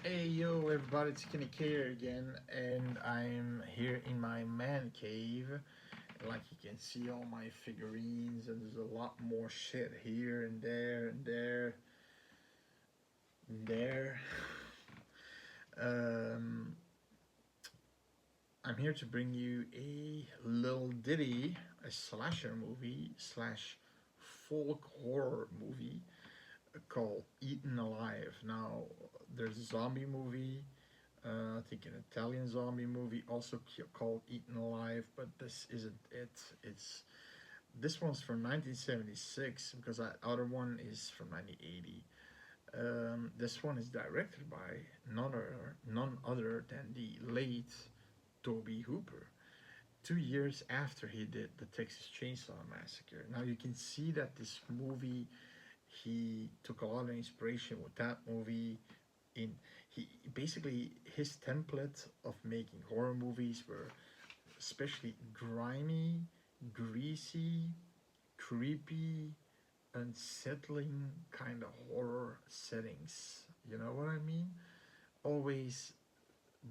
Hey yo everybody, it's Kenny here again, and I'm here in my man cave. Like you can see all my figurines, and there's a lot more shit here and there and there and there. Um, I'm here to bring you a little ditty, a slasher movie slash folk horror movie called Eaten Alive. Now, there's a zombie movie. I think an Italian zombie movie also called Eaten Alive, but this isn't it. It's this one's from 1976 because that other one is from 1980. This one is directed by none other than the late Tobe Hooper. 2 years after he did the Texas Chainsaw Massacre. Now you can see that this movie, he took a lot of inspiration with that movie. In he basically, his template of making horror movies were especially grimy, greasy, creepy, unsettling kind of horror settings. You know what I mean? Always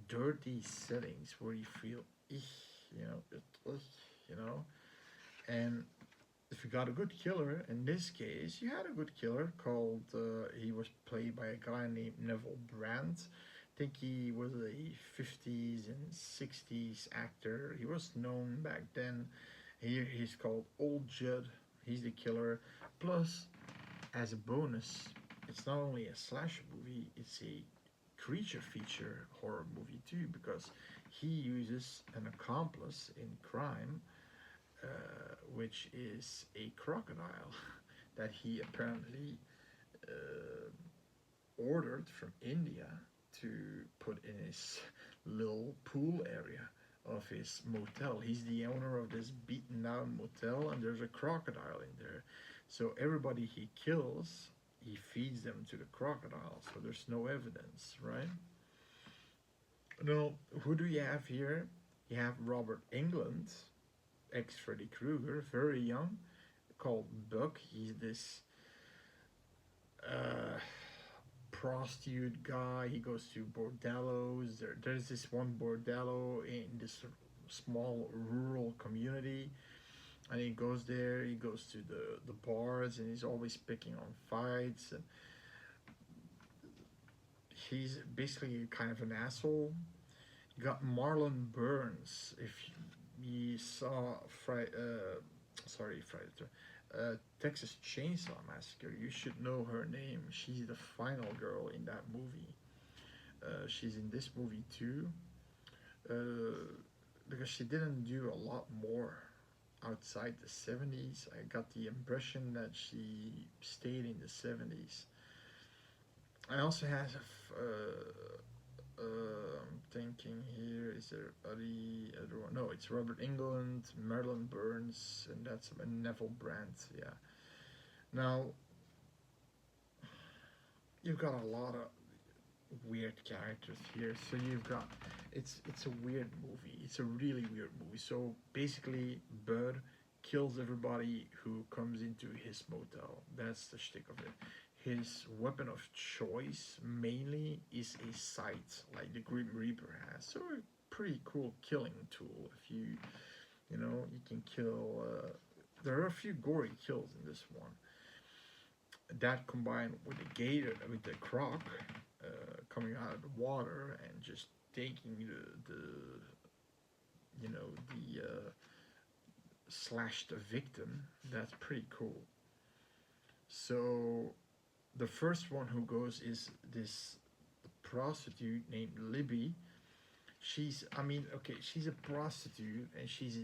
dirty settings where you feel, you know, you know. And if you got a good killer, in this case, you had a good killer called. He was played by a guy named Neville Brandt. I think he was a 50s and 60s actor. He was known back then. He's called Old Judd. He's the killer. Plus, as a bonus, it's not only a slasher movie, it's a creature feature horror movie too, because he uses an accomplice in crime, which is a crocodile that he apparently ordered from India to put in his little pool area of his motel. He's the owner of this beaten down motel, and there's a crocodile in there. So everybody he kills, he feeds them to the crocodile. So there's no evidence, right? Now, who do you have here? You have Robert Englund, ex Freddy Krueger, very young, called Buck. He's this uh, prostitute guy. He goes to bordellos. There's this one bordello in this small rural community, and he goes there. He goes to the bars, and he's always picking on fights. And he's basically kind of an asshole. You got Marlon Burns. If you saw Friday, Texas Chainsaw Massacre, you should know her name. She's the final girl in that movie. She's in this movie too, uh, because she didn't do a lot more outside the 70s. I got the impression that she stayed in the 70s. I also have I'm thinking here, is there any other one? No, it's Robert Englund, Marilyn Burns, and that's and Neville Brandt. Yeah. Now you've got a lot of weird characters here. So you've got, it's a weird movie. It's a really weird movie. So basically, Bud kills everybody who comes into his motel. That's the shtick of it. His weapon of choice mainly is a sight, like the Grim Reaper has. So a pretty cool killing tool. If you can kill. There are a few gory kills in this one. That combined with the gator, with the croc coming out of the water and just taking the slash the victim. That's pretty cool. So the first one who goes is this prostitute named Libby. She's a prostitute, and she's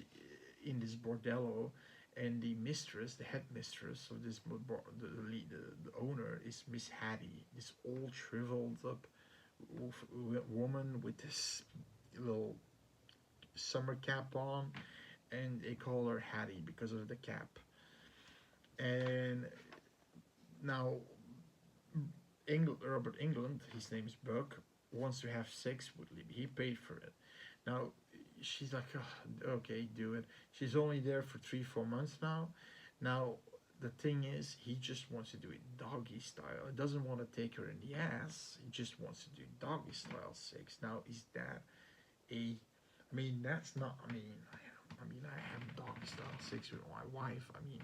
in this bordello, and the mistress, the headmistress of this the owner is Miss Hattie, this old shriveled up woman with this little summer cap on, and they call her Hattie because of the cap. And now Robert England, his name's Buck, wants to have sex with Libby. He paid for it. Now she's like, oh, okay, do it. She's only there for 3, 4 months now. Now the thing is, he just wants to do it doggy style. He doesn't want to take her in the ass. He just wants to do doggy style sex. Now, is that a? I mean, that's not. I have doggy style sex with my wife. I mean,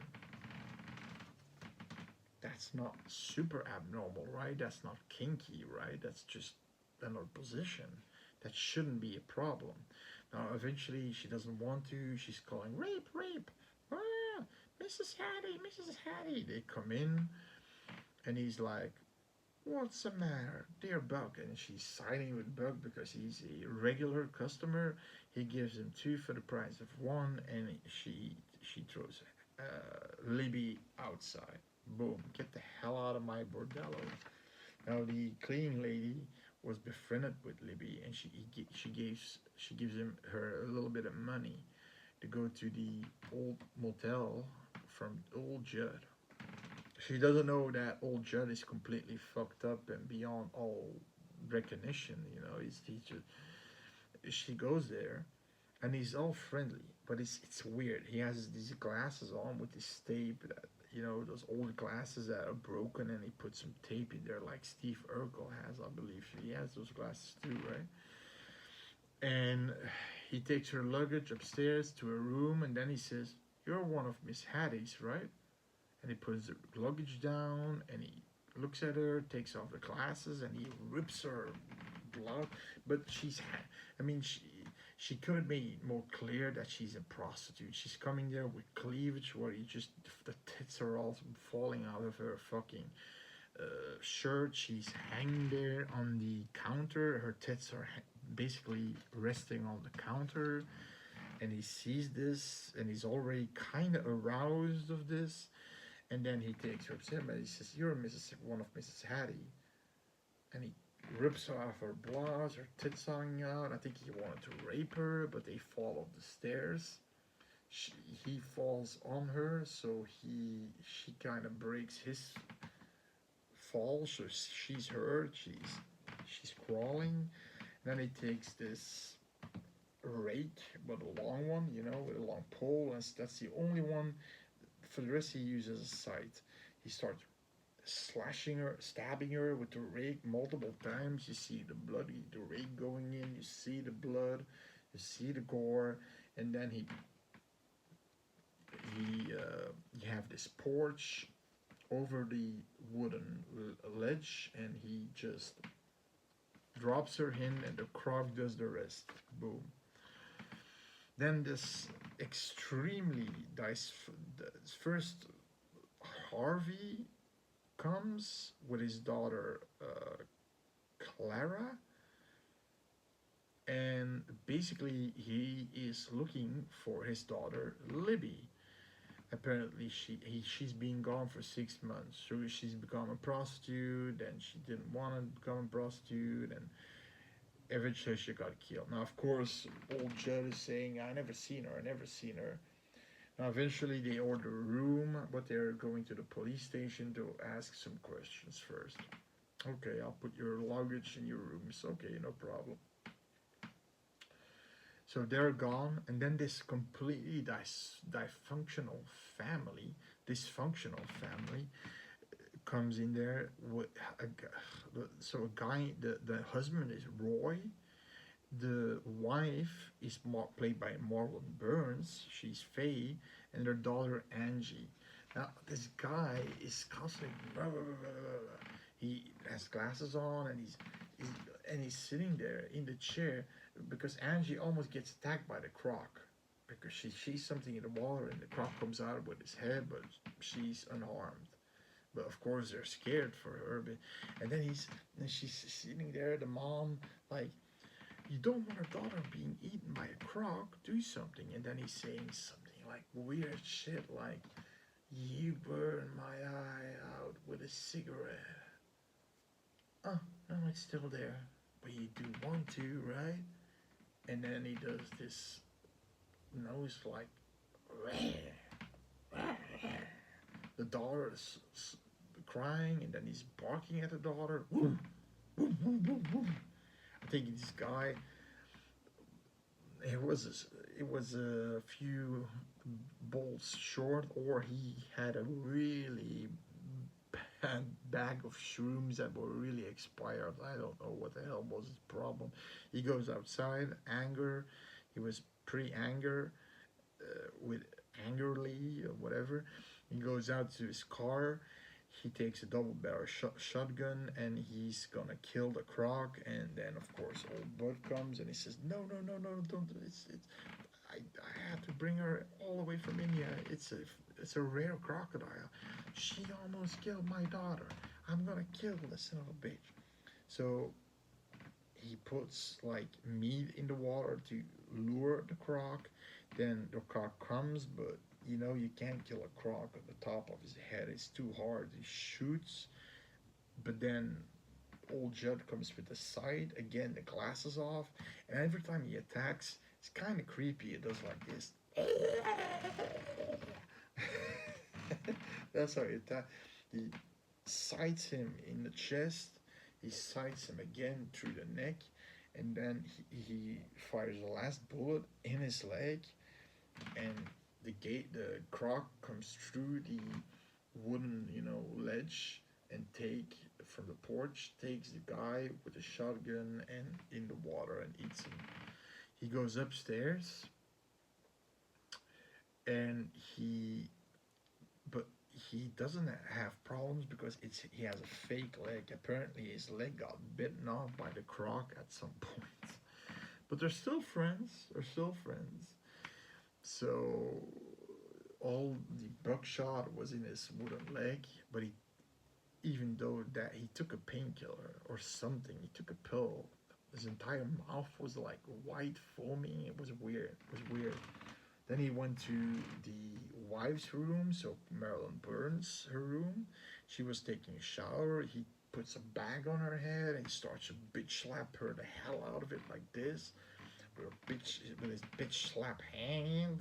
that's not super abnormal, right? That's not kinky, right? That's just another position. That shouldn't be a problem. Now, eventually, she doesn't want to. She's calling rape, rape. Ah, Mrs. Hattie, Mrs. Hattie. They come in, and he's like, "What's the matter, dear Buck?" And she's siding with Buck because he's a regular customer. He gives him two for the price of one, and she throws Libby outside. Boom! Get the hell out of my bordello. Now the cleaning lady was befriended with Libby, and she gives him her a little bit of money to go to the old motel from old Judd. She doesn't know that old Judd is completely fucked up and beyond all recognition. You know, he just, she goes there, and he's all friendly, but it's weird. He has these glasses on with this tape that, those old glasses that are broken, and he puts some tape in there like Steve Urkel has, I believe. He has those glasses too, right? And he takes her luggage upstairs to her room, and then he says, "You're one of Miss Hattie's, right?" And he puts the luggage down, and he looks at her, takes off the glasses, and he rips her blood. But I mean, she could have made it more clear that she's a prostitute. She's coming there with cleavage, where the tits are all falling out of her fucking shirt. She's hanging there on the counter. Her tits are basically resting on the counter, and he sees this, and he's already kind of aroused of this. And then he takes her upstairs, and he says, "You're one of Mrs. Hattie." And he rips off her blouse, her tits hanging out. I think he wanted to rape her, but they fall off the stairs. He falls on her, so she kind of breaks his fall. So she's hurt. She's crawling. And then he takes this rake, but a long one, with a long pole, and that's the only one. For the rest, he uses a sight. He starts slashing her, stabbing her with the rake multiple times. You see the blood, the rake going in. You see the blood, you see the gore, and then you have this porch over the wooden ledge, and he just drops her in, and the croc does the rest. Boom. Then this extremely first Harvey comes with his daughter Clara, and basically he is looking for his daughter Libby. Apparently she's been gone for 6 months, so she's become a prostitute, and she didn't want to become a prostitute, and eventually she got killed. Now, of course, old Judd is saying, "I never seen her, I never seen her." Now, eventually they order a room, but they're going to the police station to ask some questions first. "Okay, I'll put your luggage in your room." It's okay, no problem. So they're gone, and then this completely dysfunctional family comes in there with so a guy, the husband is Roy, the wife is played by Marlon Burns, she's Faye, and their daughter Angie. Now this guy is constantly he has glasses on, and he's sitting there in the chair because Angie almost gets attacked by the croc because she sees something in the water, and the croc comes out with his head, but she's unharmed. But of course they're scared for her. And then she's sitting there, the mom, like, "You don't want our daughter being eaten by a croc, do something." And then he's saying something like weird shit like, "You burn my eye out with a cigarette." "Oh, no, it's still there. But you do want to, right?" And then he does this nose like, the daughter is crying, and then he's barking at the daughter. I think this guy, it was a few bolts short, or he had a really bad bag of shrooms that were really expired. I don't know what the hell was his problem. He goes outside, anger. He was pretty anger with angrily or whatever. He goes out to his car. He takes a double barrel shotgun and he's gonna kill the croc. And then of course old Bud comes and he says, "No, no, no, no, don't. It's I had to bring her all the way from India. It's a rare crocodile. She almost killed my daughter. I'm gonna kill this son of a bitch." So he puts like meat in the water to lure the croc. Then the croc comes, but you can't kill a croc on the top of his head. It's too hard. He shoots, but then old Judd comes with the sight. Again, the glass is off, and every time he attacks, it's kind of creepy. It does like this. That's how he attacks. He sights him in the chest. He sights him again through the neck, and then he fires the last bullet in his leg, and the croc comes through the wooden, ledge and take from the porch, takes the guy with the shotgun and in the water and eats him. He goes upstairs and but he doesn't have problems because he has a fake leg. Apparently his leg got bitten off by the croc at some point. But they're still friends. They're still friends. So all the buckshot was in his wooden leg, but even though that he took a painkiller or something, he took a pill. His entire mouth was like white, foaming. It was weird. It was weird. Then he went to the wife's room, so Marilyn Burns' her room. She was taking a shower. He puts a bag on her head and starts to bitch slap her the hell out of it like this, with his bitch slap hand.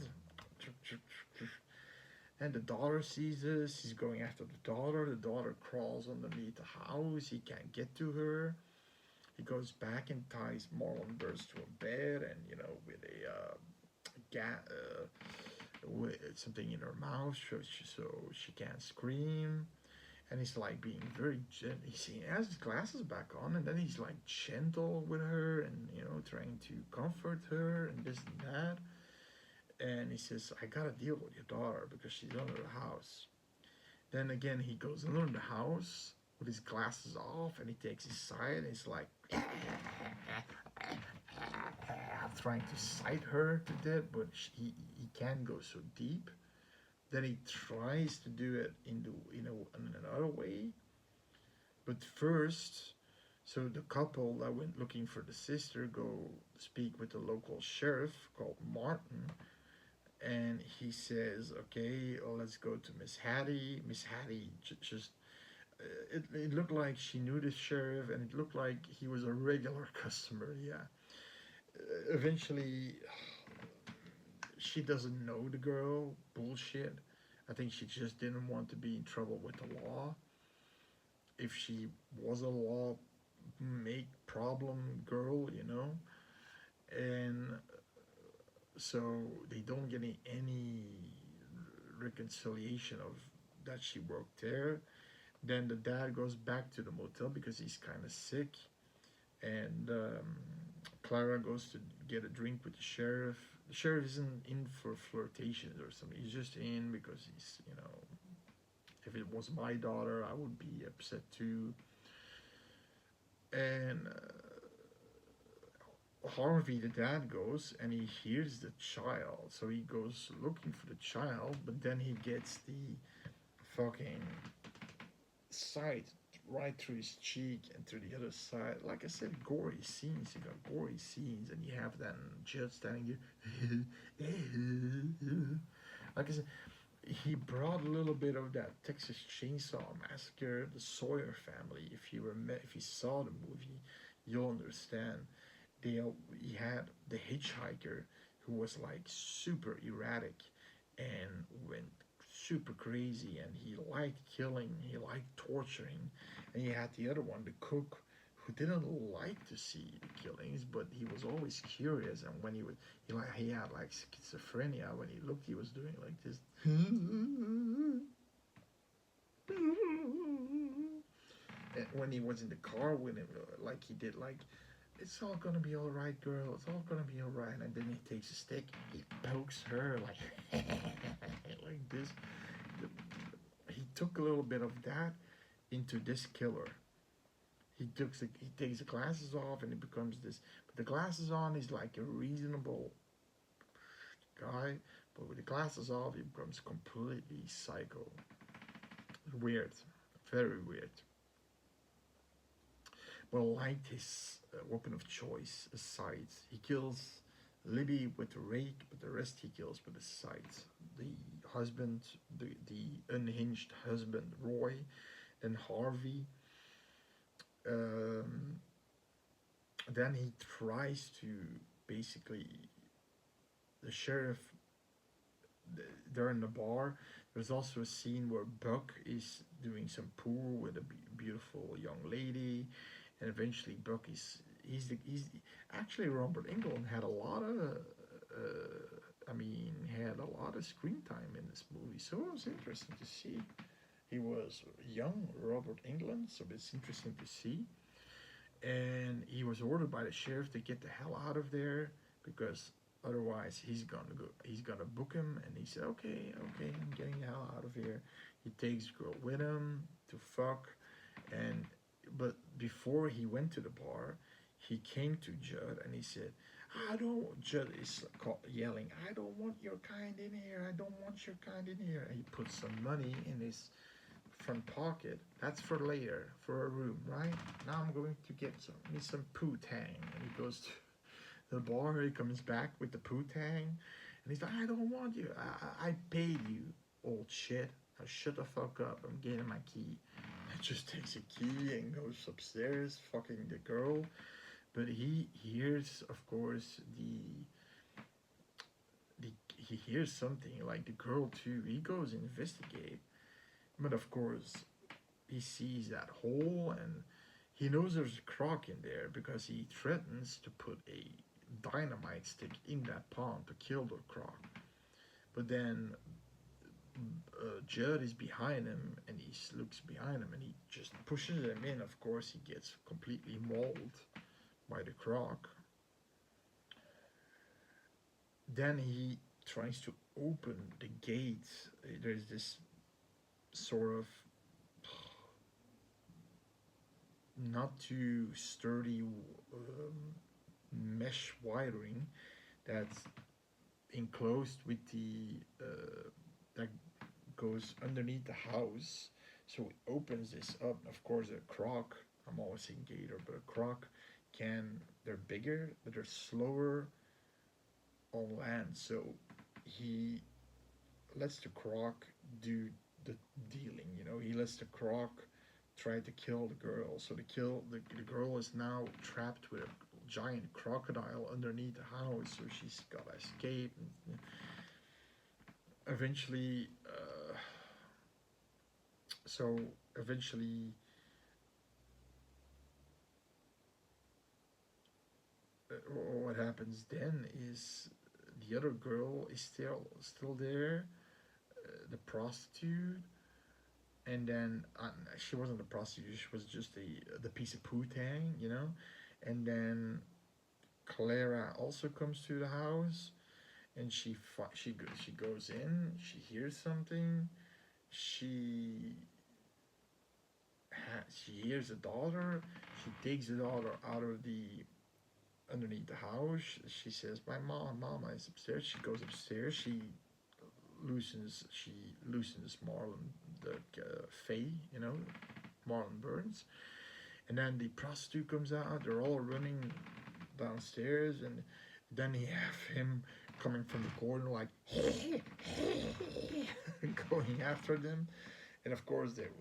And the daughter sees this. He's going after the daughter. The daughter crawls underneath the house. He can't get to her. He goes back and ties Marlon Burns to a bed, and with a with something in her mouth, so she can't scream. And he's like being very gentle. He has his glasses back on, and then he's like gentle with her, and trying to comfort her and this and that. And he says, "I gotta deal with your daughter because she's under the house." Then again, he goes under the house with his glasses off, and he takes his side, and he's like trying to sight her to death, but he can't go so deep. Then he tries to do it in another way, but first, so the couple that went looking for the sister go speak with the local sheriff called Martin, and he says, "Okay, let's go to Miss Hattie." Miss Hattie just it looked like she knew the sheriff, and it looked like he was a regular customer. Yeah. Eventually, she doesn't know the girl. Bullshit. I think she just didn't want to be in trouble with the law. If she was a law make problem girl, and so they don't get any reconciliation of that she worked there. Then the dad goes back to the motel because he's kind of sick, and Clara goes to get a drink with the sheriff. The sheriff isn't in for flirtations or something. He's just in because if it was my daughter, I would be upset too. And Harvey, the dad, goes and he hears the child. So he goes looking for the child, but then he gets the fucking sight right through his cheek and through the other side. Like I said, gory scenes. You got gory scenes, and you have that Judd standing there. Like I said, he brought a little bit of that Texas Chainsaw Massacre, the Sawyer family. If you saw the movie, you'll understand. He had the hitchhiker who was like super erratic and went super crazy, and he liked killing, he liked torturing. And you had the other one, the cook, who didn't like to see the killings, but he was always curious. And when he had like schizophrenia. When he looked, he was doing like this. And when he was in the car with him, like he did, like, it's all gonna be all right, girl. It's all gonna be all right. And then he takes a stick, he pokes her like like this. He took a little bit of that into this killer. He takes the glasses off and he becomes this. But the glasses on, he's like a reasonable guy. But with the glasses off, he becomes completely psycho. Weird, very weird. But like his weapon of choice, a scythe. He kills Libby with a rake, but the rest he kills with a scythe. The husband, the unhinged husband, Roy, then Harvey. Um, then he tries to basically, the sheriff, they're in the bar. There's also a scene where Buck is doing some pool with a beautiful young lady, and eventually Buck he's actually Robert Englund had a lot of had a lot of screen time in this movie, so it was interesting to see. He was young Robert Englund, so it's interesting to see. And he was ordered by the sheriff to get the hell out of there because otherwise he's gonna book him. And he said, okay, I'm getting the hell out of here. He takes the girl with him to fuck. And but before he went to the bar, he came to Judd and he said, I don't. Judd is yelling, I don't want your kind in here. I don't want your kind in here. And he puts some money in his front pocket. That's for later, for a room, right? Now I'm going to get some poo-tang. And he goes to the bar. He comes back with the poo-tang, and he's like, I don't want you. I paid you, old shit. Now shut the fuck up. I'm getting my key. He just takes a key and goes upstairs, fucking the girl. But he hears, of course, he hears something like the girl too. He goes investigate. But of course, he sees that hole and he knows there's a croc in there because he threatens to put a dynamite stick in that pond to kill the croc. But then Judd is behind him and he looks behind him and he just pushes him in. Of course, he gets completely mauled by the croc. Then he tries to open the gate. There's this sort of not too sturdy mesh wiring that's enclosed with that goes underneath the house. So it opens this up. Of course, a croc, I'm always saying gator, but a croc they're bigger, but they're slower on land. So he lets the croc do the dealing. He lets the croc try to kill the girl. So the girl is now trapped with a giant crocodile underneath the house. So she's gotta escape. And eventually, what happens then is the other girl is still there, the prostitute, and then she wasn't a prostitute. She was just the piece of poo-tang, and then Clara also comes to the house, and she goes in. She hears something. She hears a daughter. She takes the daughter out of the underneath the house. She says, "My mama is upstairs." She goes upstairs. She loosens Marlon, the Faye, Marlon Burns, and then the prostitute comes out. They're all running downstairs, and then you have him coming from the corner like going after them. And of course, there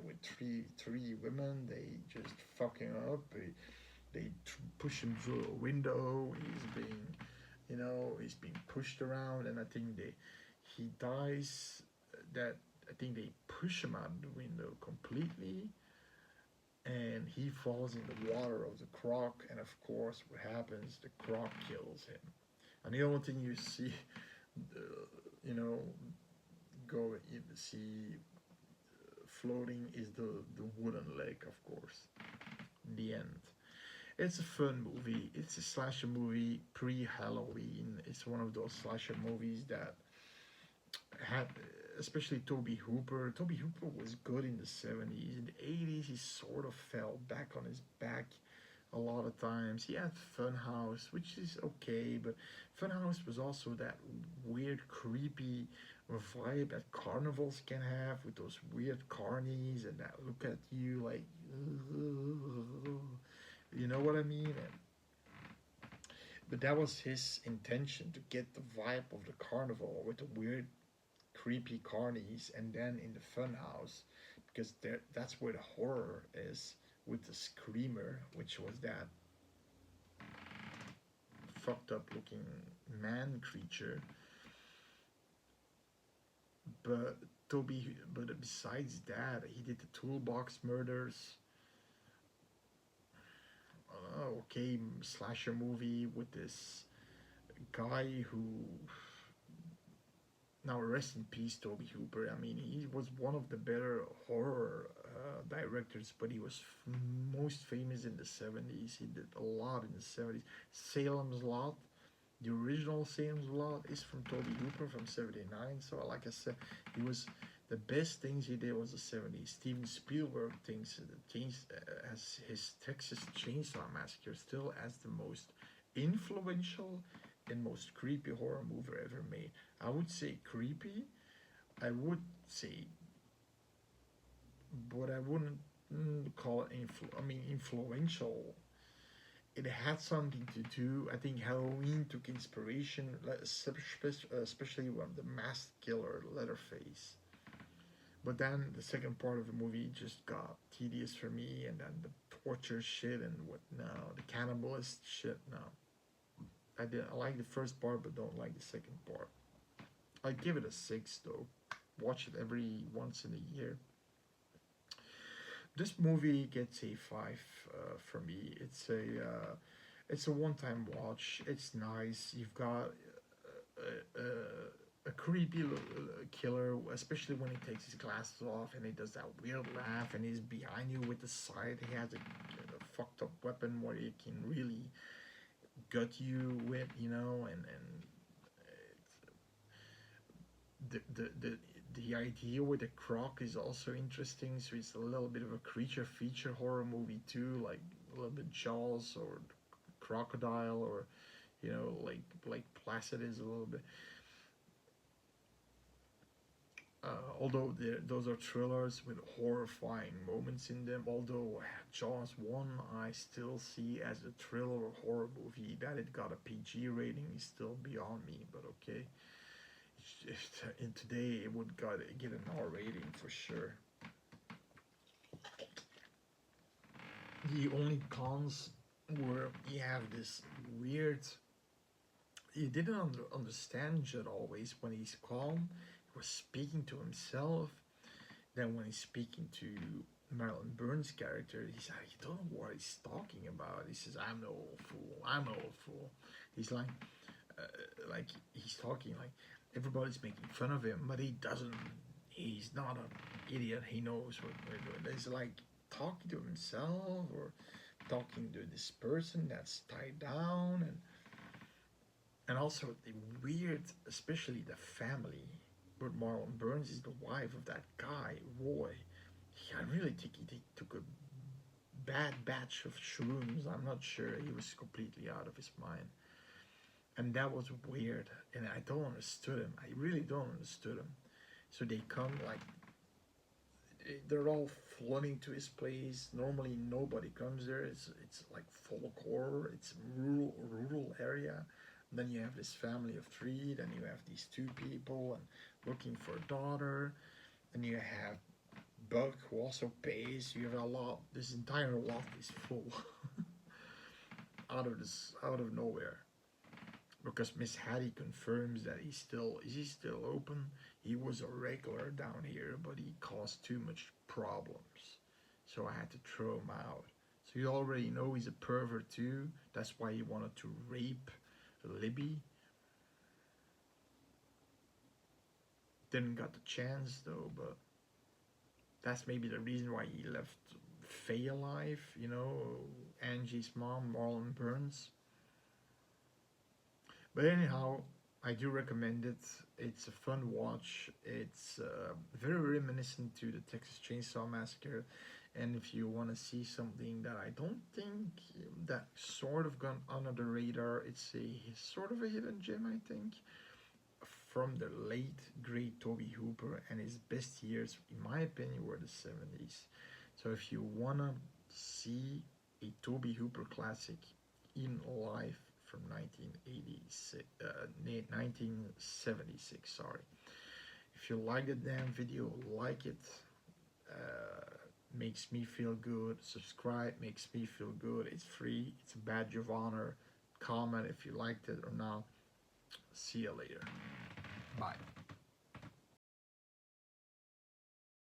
were three women. They just fucking up. They push him through a window. He's being pushed around, and I think he dies. That I think they push him out the window completely. and he falls in the water of the croc, and of course, what happens? The croc kills him. And the only thing you see, uh, you know, go you see floating is the wooden leg, of course. The end. It's a fun movie. It's a slasher movie pre-Halloween. It's one of those slasher movies that had, especially Tobe Hooper. Tobe Hooper was good in the 70s. In the 80s, he sort of fell back on his back a lot of times. He had Funhouse, which is okay, but Funhouse was also that weird, creepy vibe that carnivals can have with those weird carnies and that look at you like, you know what I mean? But that was his intention to get the vibe of the carnival with the weird, creepy carnies, and then in the funhouse, because that's where the horror is with the screamer, which was that fucked up looking man creature. But but besides that, he did the toolbox murders. Okay, slasher movie with this guy who, now rest in peace, Tobe Hooper. I mean, he was one of the better horror directors, but he was most famous in the 70s. He did a lot in the 70s. Salem's Lot, the original Salem's Lot, is from Tobe Hooper from 79. So, like I said, he was, the best things he did was the 70s. Steven Spielberg thinks as his Texas Chainsaw Massacre still as the most influential and most creepy horror movie ever made. I would say creepy. I would say, but I wouldn't call it I mean, influential. It had something to do. I think Halloween took inspiration, especially from the masked killer Leatherface. But then the second part of the movie just got tedious for me, and then the torture shit and what now, the cannibalist shit. No, I like the first part, but don't like the second part. I give it a 6 though. Watch it every once in a year. This movie gets a 5 from me. It's a one-time watch. It's nice. You've got a creepy killer, especially when he takes his glasses off and he does that weird laugh and he's behind you with the scythe. He has a fucked up weapon where he can really gut you with, and the idea with the croc is also interesting. So it's a little bit of a creature feature horror movie too, like a little bit Jaws or Crocodile, or like Placid is a little bit. Although those are thrillers with horrifying moments in them. Although Jaws 1 I still see as a thriller horror movie. That it got a PG rating is still beyond me, but okay. In today it would get an R rating for sure. The only cons were you have this weird. You didn't understand Judd always when he's calm. He was speaking to himself. Then when he's speaking to Marilyn Burns' character, he's like, you don't know what he's talking about. He says, "I'm no old fool. I'm no old fool." He's like he's talking like everybody's making fun of him, but he doesn't. He's not an idiot. He knows what we're doing. It's like talking to himself or talking to this person that's tied down, and also the weird, especially the family. But Marlon Burns is the wife of that guy, Roy. I really think he took a bad batch of shrooms. I'm not sure. He was completely out of his mind. And that was weird. And I don't understood him. I really don't understood him. So they come like, they're all flooding to his place. Normally nobody comes there. It's like folk horror. It's rural area. And then you have this family of three. Then you have these two people and looking for a daughter. And you have Buck who also pays. You have a lot. This entire lot is full out of nowhere. Because Miss Hattie confirms that he's still open. He was a regular down here, but he caused too much problems. so I had to throw him out. So you already know he's a pervert too. That's why he wanted to rape Libby. Didn't got the chance though, but that's maybe the reason why he left Faye alive. You know, Angie's mom, Marlon Burns. But anyhow, I do recommend it. It's a fun watch. It's very reminiscent to the Texas Chainsaw Massacre. And if you want to see something that I don't think that sort of gone under the radar, it's a sort of a hidden gem, I think, from the late great Tobe Hooper, and his best years, in my opinion, were the 70s. So if you wanna see a Tobe Hooper classic in live from 1986, 1976, sorry. If you like the damn video, like it. Makes me feel good. Subscribe makes me feel good. It's free. It's a badge of honor. Comment if you liked it or not. See you later. Bye.